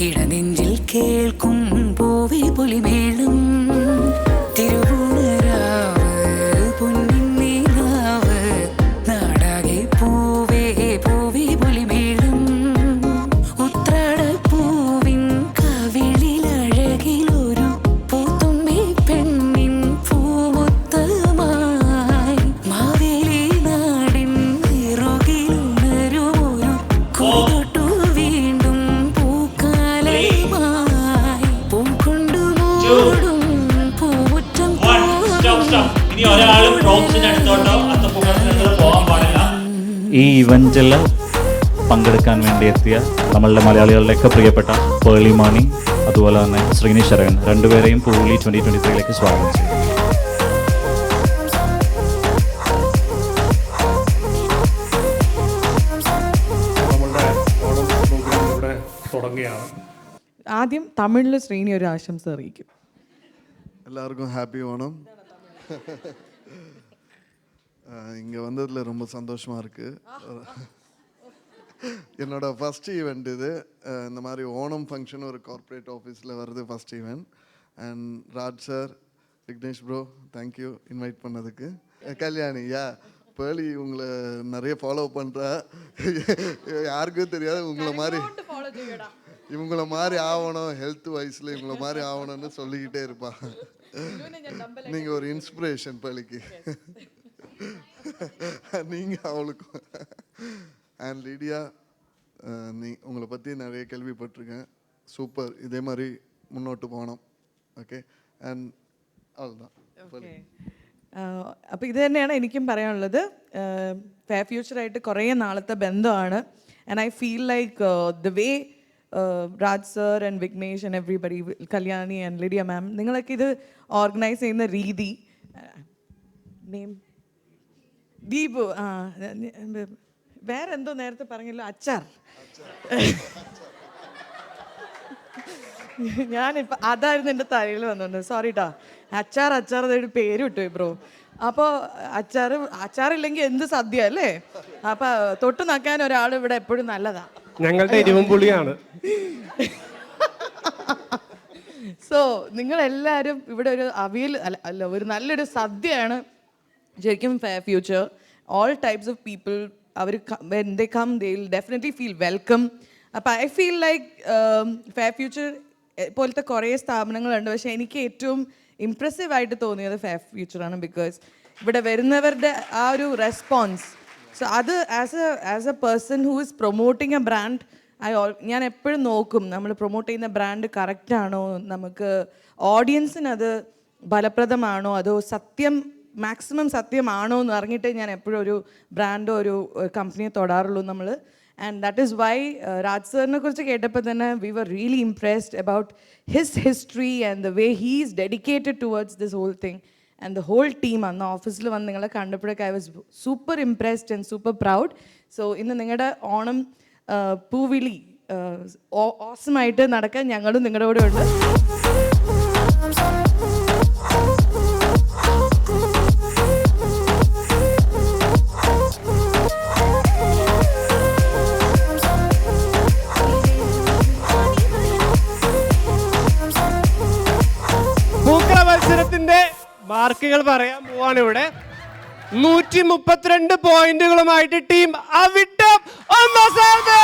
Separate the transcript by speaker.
Speaker 1: ഇടനെഞ്ചിൽ കേൾക്കും പൂവി പൊലിമേളം തിരുവോണരാവ് പൊന്നിൻ നീലാവ് നാടാകെ പൂവേ പൂവി പൊലിമേളം ഉത്രാടപ്പൂവിൻ കവിളിലഴകിലൊരു പൂത്തുമ്പി പെണ്ണിൻ പൂമുത്തമായി മാവേലി നാടിൻ നിറുകിലുണരുമൊരു കൊടിതൊട്ടു വീണ്ടും പൂക്കാലമായി പൂക്കൊണ്ടു മൂടും പൂവുറ്റം
Speaker 2: ഇനി ഒരാളും പ്രോക്സിനടുത്തോട്ടോ അത്തപ്പൂക്കളത്തിനടുത്തോ പോകാൻ പാടില്ല.
Speaker 3: ഈ ഇവന്റിൽ പങ്കെടുക്കാൻ വേണ്ടി എത്തിയ നമ്മളുടെ മലയാളികളുടെയൊക്കെ പ്രിയപ്പെട്ട പേളി മാണി അതുപോലെ തന്നെ ശ്രീനി ശരവൻ രണ്ടുപേരെയും പൂവിളി 2023 സ്വാഗതം ചെയ്യും.
Speaker 4: നമ്മളുടെ ഓണം പ്രോഗ്രാം ഇവിടെ തുടങ്ങുകയാണ്.
Speaker 5: ആദ്യം തമിഴിൽ ശ്രീനി ഒരു ആശംസ അറിയിക്കും.
Speaker 6: எல்லாருக்கும் ஹாப்பி ஓணம். இங்கே வந்ததில் ரொம்ப சந்தோஷமாக இருக்குது. என்னோட ஃபஸ்ட் ஈவெண்ட் இது. இந்த மாதிரி ஓணம் ஃபங்க்ஷன் ஒரு கார்ப்பரேட் ஆஃபீஸில் வருது first event. And Raj sir, Vignesh bro, thank you invite பண்ணதுக்கு. கல்யாணி பேர்லி உங்களை நிறைய ஃபாலோ பண்ணுறா, யாருக்கும் தெரியாது. இவங்கள மாதிரி ஆகணும், ஹெல்த் வைஸில் இவங்கள மாதிரி ஆகணும்னு சொல்லிக்கிட்டே இருப்பா. நீங்கள் ஒரு இன்ஸ்பிரேஷன் பள்ளிக்கு, நீங்கள் அவளுக்கும். அண்ட் லிடியா, உங்களை பற்றி நிறைய கேள்விப்பட்டிருக்கேன். சூப்பர், இதே மாதிரி முன்னோட்டு போனோம். ஓகே, ആൻഡ് അவ்வளோதான்.
Speaker 5: അപ്പോൾ ഇത് തന്നെയാണ് എനിക്കും പറയാനുള്ളത്. ഫെയർ ഫ്യൂച്ചറായിട്ട് കുറേ നാളത്തെ ബന്ധമാണ്. And I feel like the way Raj sir and Vignesh and everybody, Kalyani and Lydia ma'am, നിങ്ങളൊക്കെ ഇത് ഓർഗനൈസ് ചെയ്യുന്ന രീതി, നെയിം ദീപു, വേറെ എന്തോ നേരത്തെ പറഞ്ഞല്ലോ, അച്ചാർ. ഞാനിപ്പോൾ അതായിരുന്നു എൻ്റെ തലയിൽ വന്നുകൊണ്ട്, സോറി ട്ടാ. അച്ചാർ അതൊരു പേര് കിട്ടുമോ ബ്രോ? അപ്പോൾ അച്ചാറില്ലെങ്കിൽ എന്ത് സദ്യ അല്ലേ? അപ്പോൾ തൊട്ട് നക്കാൻ ഒരാൾ ഇവിടെ എപ്പോഴും നല്ലതാ.
Speaker 4: ഞങ്ങളുടെ എരിവും പുളിയാണ്.
Speaker 5: സോ നിങ്ങളെല്ലാവരും ഇവിടെ ഒരു അവിയൽ അല്ല ഒരു നല്ലൊരു സദ്യയാണ് ശരിക്കും fair future. All types of people, അവർ when they come they will definitely feel welcome. അപ്പോൾ I feel like fair future പോലത്തെ കുറേ സ്ഥാപനങ്ങളുണ്ട്, പക്ഷേ എനിക്ക് ഏറ്റവും ഇംപ്രസീവായിട്ട് തോന്നിയത് ഫെയർ ഫ്യൂച്ചറാണ്. ബിക്കോസ് ഇവിടെ വരുന്നവരുടെ ആ ഒരു റെസ്പോൺസ്, സോ അത് as A person who is promoting A brand, ഞാൻ എപ്പോഴും നോക്കും നമ്മൾ പ്രൊമോട്ട് ചെയ്യുന്ന ബ്രാൻഡ് കറക്റ്റാണോ, നമുക്ക് ഓഡിയൻസിന് അത് ഫലപ്രദമാണോ, അതോ മാക്സിമം സത്യമാണോ എന്ന് അറിഞ്ഞിട്ട് ഞാൻ എപ്പോഴും ഒരു ബ്രാൻഡോ ഒരു കമ്പനിയെ തൊടാറുള്ളൂ നമ്മൾ. And that is why Raj സാറിനെ കുറിച്ച് കേട്ടപ്പോൾ തന്നെ we were really impressed about his history and the way he is dedicated towards this whole thing. And the whole team അന്ന് ഓഫീസിൽ വന്ന് നിങ്ങളെ കണ്ടപ്പോഴൊക്കെ I was super impressed and super proud. So ഇന്ന് നിങ്ങളുടെ ഓണം പൂവിളി ഓസമായിട്ട് നടക്കാൻ ഞങ്ങളും നിങ്ങളുടെ കൂടെ ഉണ്ട്.
Speaker 4: പൂക്കള മത്സരത്തിന്റെ മാർക്കുകൾ പറയാൻ പോവാണ് ഇവിടെ. 132 പോയിന്റുകളുമായിട്ട് ടീം അവിട്ടം ഒന്നാം സ്ഥാനത്ത്.